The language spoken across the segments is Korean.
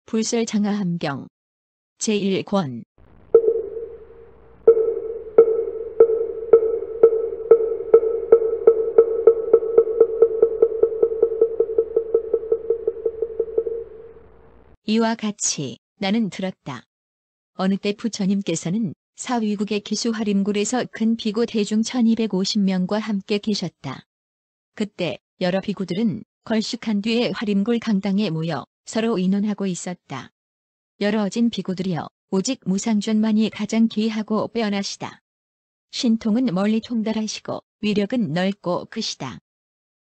불설장하함경 제1권 이와 같이 나는 들었다. 어느 때 부처님께서는 사위국의 기수 화림굴에서 큰 비구 대중 1250명과 함께 계셨다. 그때 여러 비구들은 걸식한 뒤에 화림굴 강당에 모여 서로 의논하고 있었다. 여러 어진 비구들이여, 오직 무상존만이 가장 귀하고 빼어나시다. 신통은 멀리 통달하시고 위력은 넓고 크시다.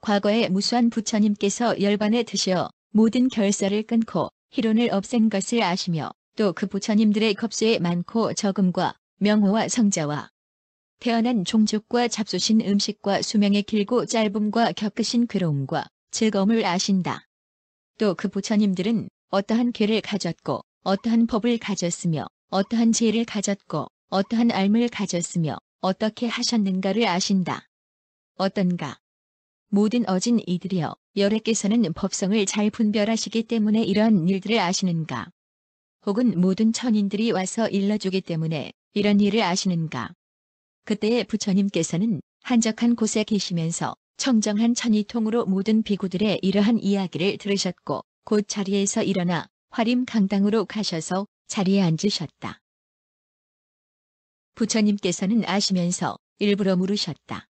과거에 무수한 부처님께서 열반에 드시어 모든 결설을 끊고 희론을 없앤 것을 아시며, 또 그 부처님들의 겁수의 많고 적음과 명호와 성자와 태어난 종족과 잡수신 음식과 수명의 길고 짧음과 겪으신 괴로움과 즐거움을 아신다. 또 그 부처님들은 어떠한 궤를 가졌고 어떠한 법을 가졌으며 어떠한 지혜를 가졌고 어떠한 알을 가졌으며 어떻게 하셨는가를 아신다. 어떤가? 모든 어진 이들이여, 여래께서는 법성을 잘 분별하시기 때문에 이러한 일들을 아시는가? 혹은 모든 천인들이 와서 일러주기 때문에 이런 일을 아시는가? 그때의 부처님께서는 한적한 곳에 계시면서 청정한 천이통으로 모든 비구들의 이러한 이야기를 들으셨고, 곧 자리에서 일어나 화림 강당으로 가셔서 자리에 앉으셨다. 부처님께서는 아시면서 일부러 물으셨다.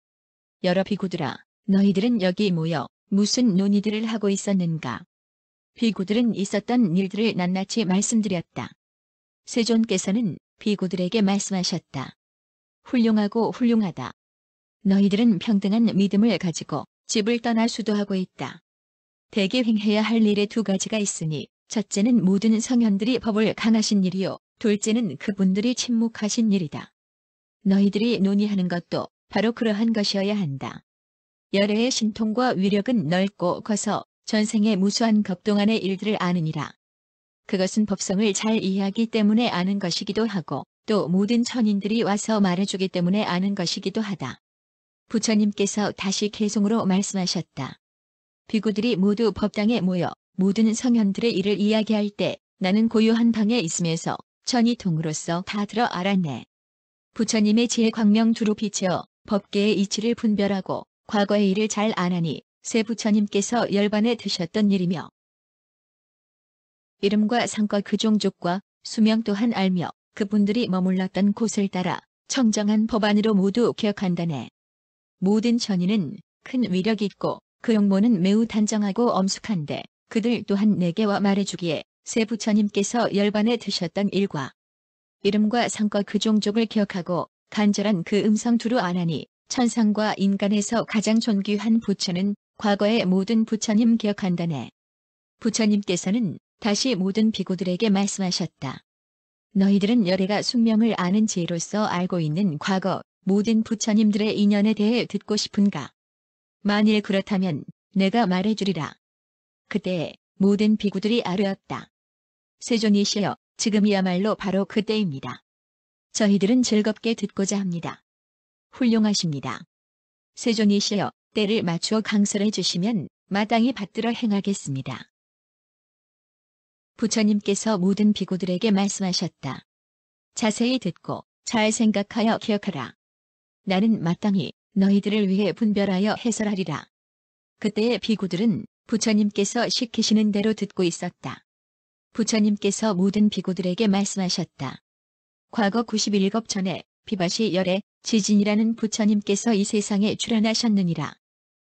여러 비구들아, 너희들은 여기 모여 무슨 논의들을 하고 있었는가? 비구들은 있었던 일들을 낱낱이 말씀드렸다. 세존께서는 비구들에게 말씀하셨다. 훌륭하고 훌륭하다. 너희들은 평등한 믿음을 가지고 집을 떠나 수도하고 있다. 대개 행해야 할 일에 두 가지가 있으니, 첫째는 모든 성현들이 법을 강하신 일이요, 둘째는 그분들이 침묵하신 일이다. 너희들이 논의하는 것도 바로 그러한 것이어야 한다. 열애의 신통과 위력은 넓고 커서 전생의 무수한 겁동안의 일들을 아느니라. 그것은 법성을 잘 이해하기 때문에 아는 것이기도 하고, 또 모든 천인들이 와서 말해주기 때문에 아는 것이기도 하다. 부처님께서 다시 개송으로 말씀하셨다. 비구들이 모두 법당에 모여 모든 성현들의 일을 이야기할 때 나는 고요한 방에 있으면서 천이통으로서 다 들어 알았네. 부처님의 지혜 광명 두루 비치어 법계의 이치를 분별하고 과거의 일을 잘 아나니 새 부처님께서 열반에 드셨던 일이며, 이름과 상과 그 종족과 수명 또한 알며 그분들이 머물렀던 곳을 따라 청정한 법안으로 모두 기억한다네. 모든 천인은 큰 위력이 있고 그 용모는 매우 단정하고 엄숙한데, 그들 또한 내게와 말해주기에 새 부처님께서 열반에 드셨던 일과 이름과 상과 그 종족을 기억하고 간절한 그 음성 두루 아나니, 천상과 인간에서 가장 존귀한 부처는 과거의 모든 부처님 기억한다네. 부처님께서는 다시 모든 비구들에게 말씀하셨다. 너희들은 열애가 숙명을 아는 지혜로서 알고 있는 과거 모든 부처님들의 인연에 대해 듣고 싶은가? 만일 그렇다면 내가 말해주리라. 그때 모든 비구들이 아뢰었다. 세존이시여, 지금이야말로 바로 그때입니다. 저희들은 즐겁게 듣고자 합니다. 훌륭하십니다. 세존이시여, 때를 맞추어 강설해 주시면 마땅히 받들어 행하겠습니다. 부처님께서 모든 비구들에게 말씀하셨다. 자세히 듣고 잘 생각하여 기억하라. 나는 마땅히 너희들을 위해 분별하여 해설하리라. 그때의 비구들은 부처님께서 시키시는 대로 듣고 있었다. 부처님께서 모든 비구들에게 말씀하셨다. 과거 91겁 전에 비바시 열애 지진이라는 부처님께서 이 세상에 출현하셨느니라.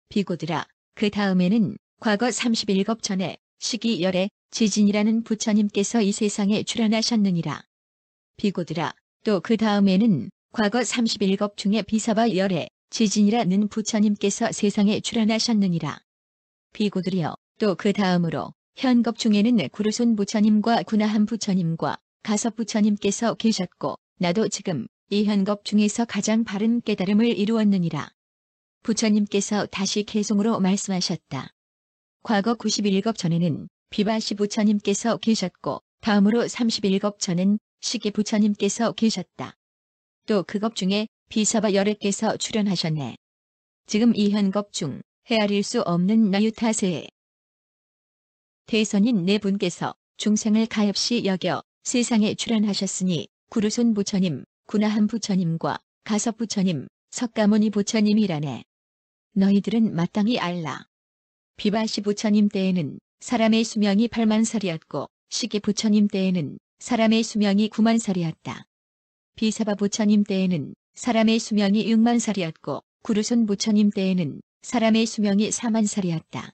비구들아, 그 다음에는 과거 31겁 전에 시기 열애 지진이라는 부처님께서 이 세상에 출현하셨느니라. 비구들아, 또 그 다음에는 과거 31겁 중에 비사바 열애 지진이라는 부처님께서 세상에 출현하셨느니라. 비구들이여, 또 그 다음으로 현겁 중에는 구르손 부처님과 구나한 부처님과 가섭 부처님께서 계셨고, 나도 지금 이 현겁 중에서 가장 바른 깨달음을 이루었느니라. 부처님께서 다시 개송으로 말씀하셨다. 과거 91겁 전에는 비바시 부처님께서 계셨고, 다음으로 31겁 전엔 시계 부처님께서 계셨다. 또 그겁 중에 비사바 열애께서 출연하셨네. 지금 이 현겁 중 헤아릴 수 없는 나유타세에 대선인 네 분께서 중생을 가엾이 여겨 세상에 출연하셨으니 구루손 부처님, 구나한 부처님과 가섭 부처님, 석가모니 부처님이라네. 너희들은 마땅히 알라. 비바시 부처님 때에는 사람의 수명이 8만 살이었고 시계 부처님 때에는 사람의 수명이 9만 살이었다. 비사바 부처님 때에는 사람의 수명이 6만 살이었고 구루손 부처님 때에는 사람의 수명이 4만 살이었다.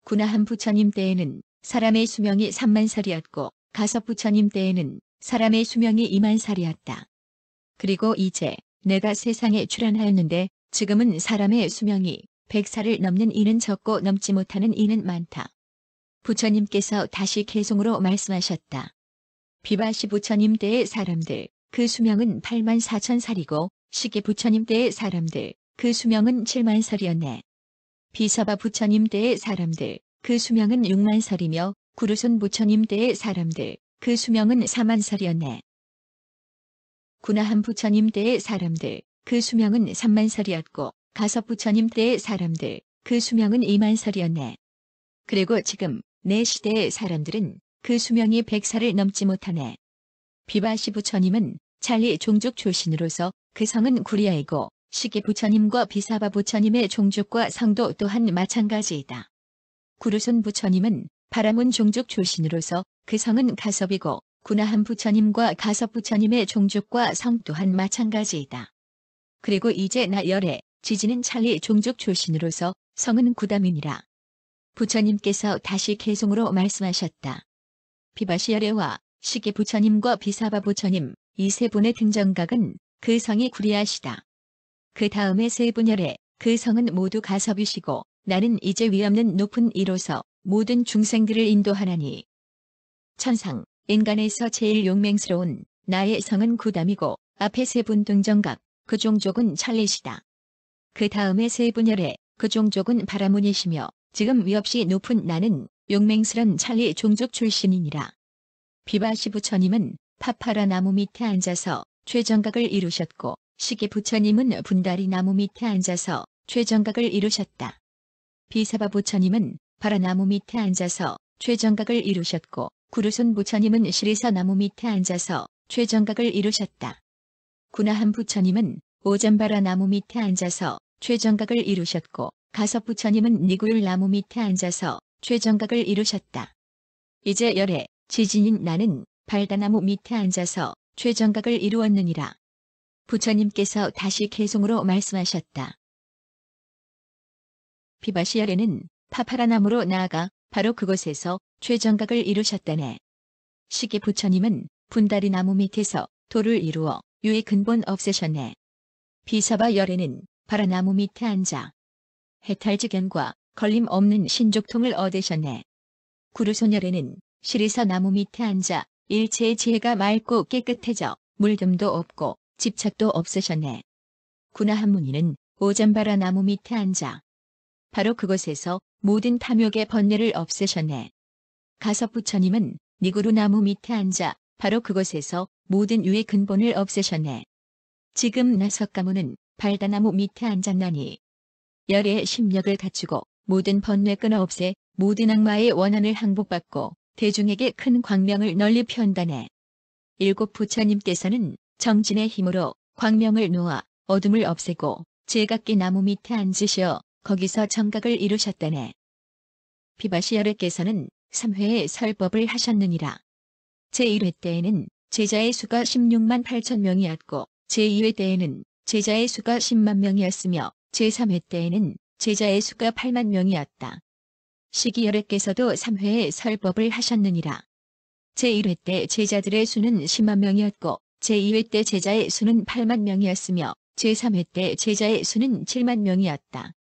구나한 부처님 때에는 사람의 수명이 3만 살이었고 가섭 부처님 때에는 사람의 수명이 2만 살이었다. 그리고 이제 내가 세상에 출연하였는데 지금은 사람의 수명이 100살을 넘는 이는 적고 넘지 못하는 이는 많다. 부처님께서 다시 개송으로 말씀하셨다. 비바시 부처님 때의 사람들 그 수명은 8만 4천 살이고 시계 부처님 때의 사람들 그 수명은 7만 살이었네. 비사바 부처님 때의 사람들 그 수명은 6만 살이며 구루손 부처님 때의 사람들 그 수명은 4만 살이었네. 구나한 부처님 때의 사람들 그 수명은 3만 살이었고 가섭 부처님 때의 사람들 그 수명은 2만 살이었네. 그리고 지금 내 시대의 사람들은 그 수명이 100살을 넘지 못하네. 비바시 부처님은 찰리 종족 출신으로서 그 성은 구리아이고 시계 부처님과 비사바 부처님의 종족과 성도 또한 마찬가지이다. 구루손 부처님은 바라문 종족 출신으로서 그 성은 가섭이고 구나한 부처님과 가섭 부처님의 종족과 성 또한 마찬가지이다. 그리고 이제 나 열애 지지는 찰리 종족 출신으로서 성은 구담이니라. 부처님께서 다시 개송으로 말씀하셨다. 비바시 열애와 시계 부처님과 비사바 부처님 이 세 분의 등정각은 그 성이 구리아시다. 그 다음에 세 분열애 그 성은 모두 가섭이시고 나는 이제 위없는 높은 이로서 모든 중생들을 인도하나니. 천상 인간에서 제일 용맹스러운 나의 성은 구담이고 앞에 세 분 등정각 그 종족은 찰리시다. 그 다음에 세 분열애 그 종족은 바라문이시며 지금 위없이 높은 나는 용맹스런 찰리 종족 출신이니라. 비바시 부처님은 파파라 나무 밑에 앉아서 최정각을 이루셨고 시계 부처님은 분다리 나무 밑에 앉아서 최정각을 이루셨다. 비사바 부처님은 바라나무 밑에 앉아서 최정각을 이루셨고 구루손 부처님은 시리사 나무 밑에 앉아서 최정각을 이루셨다. 구나한 부처님은 오잠바라 나무 밑에 앉아서 최정각을 이루셨고 가섭 부처님은 니구율 나무 밑에 앉아서 최정각을 이루셨다. 이제 열애 지진인 나는 발다나무 밑에 앉아서 최정각을 이루었느니라. 부처님께서 다시 개송으로 말씀하셨다. 비바시 열애는 파파라나무로 나아가 바로 그곳에서 최정각을 이루셨다네. 시계 부처님은 분다리 나무 밑에서 도를 이루어 유의 근본 없애셨네. 비사바 열애는 바라나무 밑에 앉아 해탈지견과 걸림 없는 신족통을 얻으셨네. 구루손 열애는 시리사 나무 밑에 앉아 일체의 지혜가 맑고 깨끗해져 물듬도 없고 집착도 없으셨네. 구나한 무니는 오잠바라 나무 밑에 앉아 바로 그곳에서 모든 탐욕의 번뇌를 없애셨네. 가섭 부처님은 니구루 나무 밑에 앉아 바로 그곳에서 모든 유의 근본을 없애셨네. 지금 나 석가모는 발다나무 밑에 앉았나니 열애의 심력을 갖추고 모든 번뇌 끊어 없애 모든 악마의 원한을 항복받고 대중에게 큰 광명을 널리 편다네. 일곱 부처님께서는 정진의 힘으로 광명을 놓아 어둠을 없애고 제각기 나무 밑에 앉으시어 거기서 정각을 이루셨다네. 비바시 열애께서는 3회의 설법을 하셨느니라. 제1회 때에는 제자의 수가 16만 8천 명이었고 제2회 때에는 제자의 수가 10만 명이었으며 제3회 때에는 제자의 수가 8만 명이었다. 시기 열애께서도 3회의 설법을 하셨느니라. 제1회 때 제자들의 수는 10만 명이었고 제2회 때 제자의 수는 8만 명이었으며 제3회 때 제자의 수는 7만 명이었다.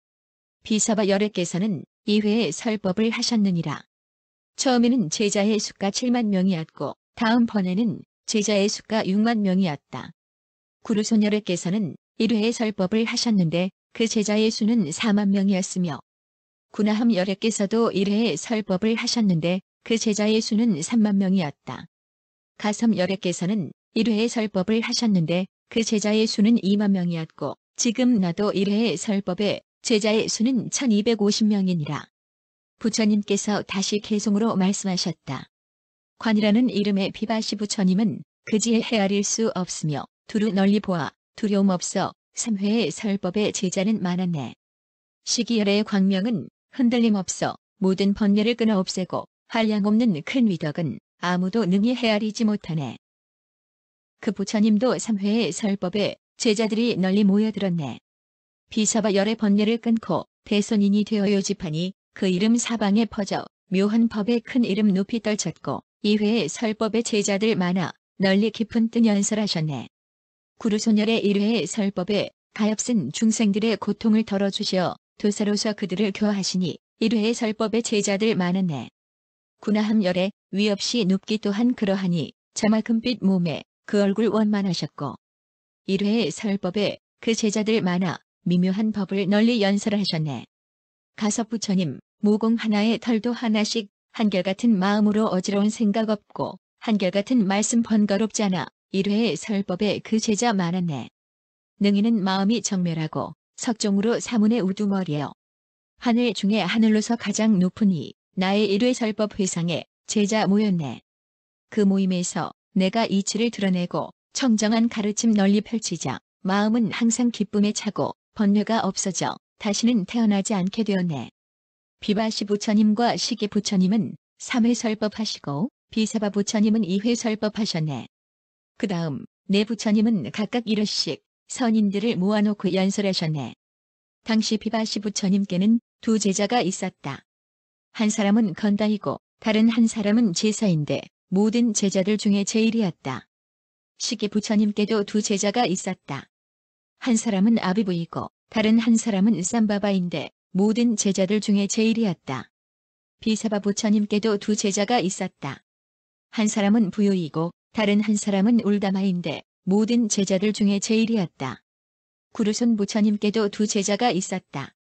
비사바 열애께서는 2회의 설법을 하셨느니라. 처음에는 제자의 수가 7만 명이었고 다음번에는 제자의 수가 6만 명이었다. 구루손 열애께서는 1회의 설법을 하셨는데 그 제자의 수는 4만 명이었으며 구나함 열애께서도 1회의 설법을 하셨는데 그 제자의 수는 3만 명이었다. 가섬열애께서는 1회의 설법을 하셨는데 그 제자의 수는 2만 명이었고 지금 나도 1회의 설법에 제자의 수는 1250명이니라. 부처님께서 다시 개송으로 말씀하셨다. 관이라는 이름의 비바시 부처님은 그지의 헤아릴 수 없으며 두루 널리 보아 두려움 없어 3회의 설법의 제자는 많았네. 시기열의 광명은 흔들림 없어 모든 번뇌를 끊어 없애고 한량없는 큰 위덕은 아무도 능히 헤아리지 못하네. 그 부처님도 3회의 설법에 제자들이 널리 모여들었네. 비사바 열의 번뇌를 끊고 대선인이 되어 요집하니 그 이름 사방에 퍼져 묘한 법의 큰 이름 높이 떨쳤고 2회의 설법의 제자들 많아 널리 깊은 뜻 연설하셨네. 구루소멸의 1회의 설법에 가엾은 중생들의 고통을 덜어주시어 도사로서 그들을 교하시니 1회의 설법의 제자들 많았네. 구나함열의 위 없이 높기 또한 그러하니 자말금빛 몸에 그 얼굴 원만하셨고 1회의 설법에 그 제자들 많아 미묘한 법을 널리 연설하셨네. 가섭부처님 무공 하나에 털도 하나씩 한결같은 마음으로 어지러운 생각 없고 한결같은 말씀 번거롭지 않아 1회의 설법에 그 제자 많았네. 능히는 마음이 정멸하고 석종으로 사문의 우두머리여 하늘 중에 하늘로서 가장 높으니 나의 1회 설법 회상에 제자 모였네. 그 모임에서 내가 이치를 드러내고 청정한 가르침 널리 펼치자 마음은 항상 기쁨에 차고 번뇌가 없어져 다시는 태어나지 않게 되었네. 비바시 부처님과 시기 부처님은 3회 설법하시고 비사바 부처님은 2회 설법하셨네. 그 다음 네 부처님은 각각 1회씩 선인들을 모아놓고 연설하셨네. 당시 비바시 부처님께는 두 제자가 있었다. 한 사람은 건다이고 다른 한 사람은 제사인데 모든 제자들 중에 제일이었다. 시기 부처님께도 두 제자가 있었다. 한 사람은 아비부이고 다른 한 사람은 쌈바바인데 모든 제자들 중에 제일이었다. 비사바 부처님께도 두 제자가 있었다. 한 사람은 부요이고 다른 한 사람은 울다마인데 모든 제자들 중에 제일이었다. 구르손 부처님께도 두 제자가 있었다.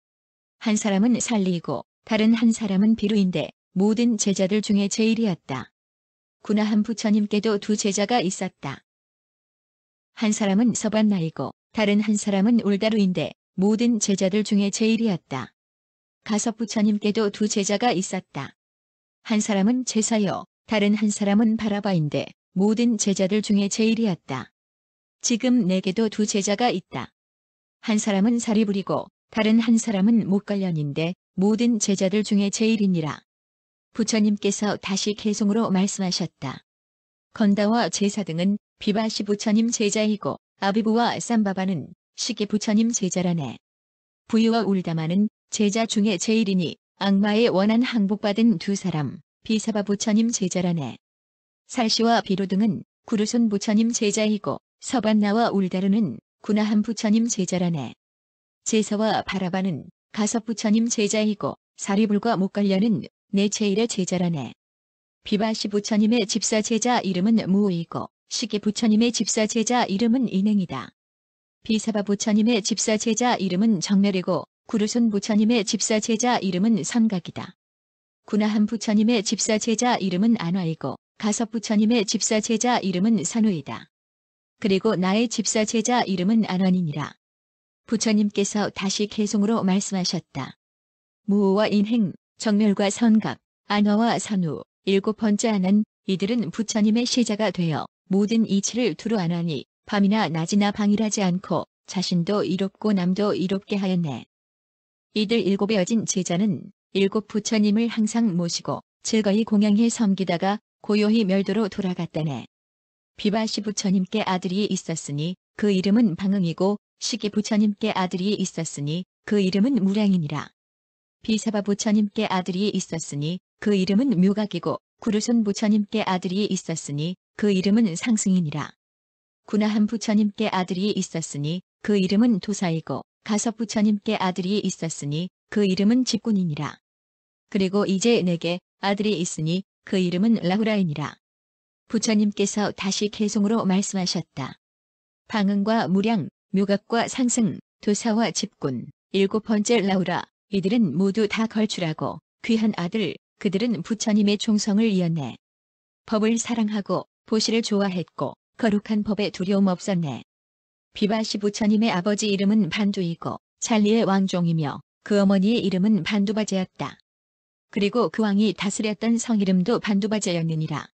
한 사람은 살리고 다른 한 사람은 비루인데 모든 제자들 중에 제일이었다. 구나한 부처님께도 두 제자가 있었다. 한 사람은 서반나이고 다른 한 사람은 울다루인데 모든 제자들 중에 제일이었다. 가섭 부처님께도 두 제자가 있었다. 한 사람은 제사여 다른 한 사람은 바라바인데 모든 제자들 중에 제일이었다. 지금 내게도 두 제자가 있다. 한 사람은 사리부리고 다른 한 사람은 목관련인데 모든 제자들 중에 제일이니라. 부처님께서 다시 개송으로 말씀하셨다. 건다와 제사 등은 비바시 부처님 제자이고 아비부와 쌈바바는 시기 부처님 제자라네. 부유와 울다마는 제자 중에 제일이니 악마의 원한 항복받은 두 사람 비사바 부처님 제자라네. 살시와 비루 등은 구르손 부처님 제자이고 서반나와 울다르는 구나한 부처님 제자라네. 제사와 바라바는 가섭 부처님 제자이고 사리불과 목관련은 네 제일의 제자라네. 비바시 부처님의 집사 제자 이름은 무오이고 시기 부처님의 집사 제자 이름은 인행이다. 비사바 부처님의 집사 제자 이름은 정멸이고 구르손 부처님의 집사 제자 이름은 선각이다. 구나한 부처님의 집사 제자 이름은 안화이고 가섭 부처님의 집사 제자 이름은 선우이다. 그리고 나의 집사 제자 이름은 안원이니라. 부처님께서 다시 개송으로 말씀하셨다. 무오와 인행, 정멸과 선각, 안화와 선우, 7번째 안은 이들은 부처님의 시자가 되어 모든 이치를 두루 안하니 밤이나 낮이나 방일하지 않고 자신도 이롭고 남도 이롭게 하였네. 이들 7의 여진 제자는 7 부처님을 항상 모시고 즐거이 공양해 섬기다가 고요히 멸도로 돌아갔다네. 비바시 부처님께 아들이 있었으니 그 이름은 방응이고 시기 부처님께 아들이 있었으니 그 이름은 무량이니라. 비사바 부처님께 아들이 있었으니 그 이름은 묘각이고 구르손 부처님께 아들이 있었으니 그 이름은 상승이니라. 구나한 부처님께 아들이 있었으니 그 이름은 도사이고 가섭 부처님께 아들이 있었으니 그 이름은 집군이니라. 그리고 이제 내게 아들이 있으니 그 이름은 라후라이니라. 부처님께서 다시 개송으로 말씀하셨다. 방응과 무량, 묘각과 상승, 도사와 집군, 7번째 라후라, 이들은 모두 다 걸출하고 귀한 아들, 그들은 부처님의 종성을 이었네. 법을 사랑하고 보시를 좋아했고 거룩한 법에 두려움 없었네. 비바시 부처님의 아버지 이름은 반두이고 찰리의 왕종이며 그 어머니의 이름은 반두바제였다. 그리고 그 왕이 다스렸던 성 이름도 반두바제였느니라.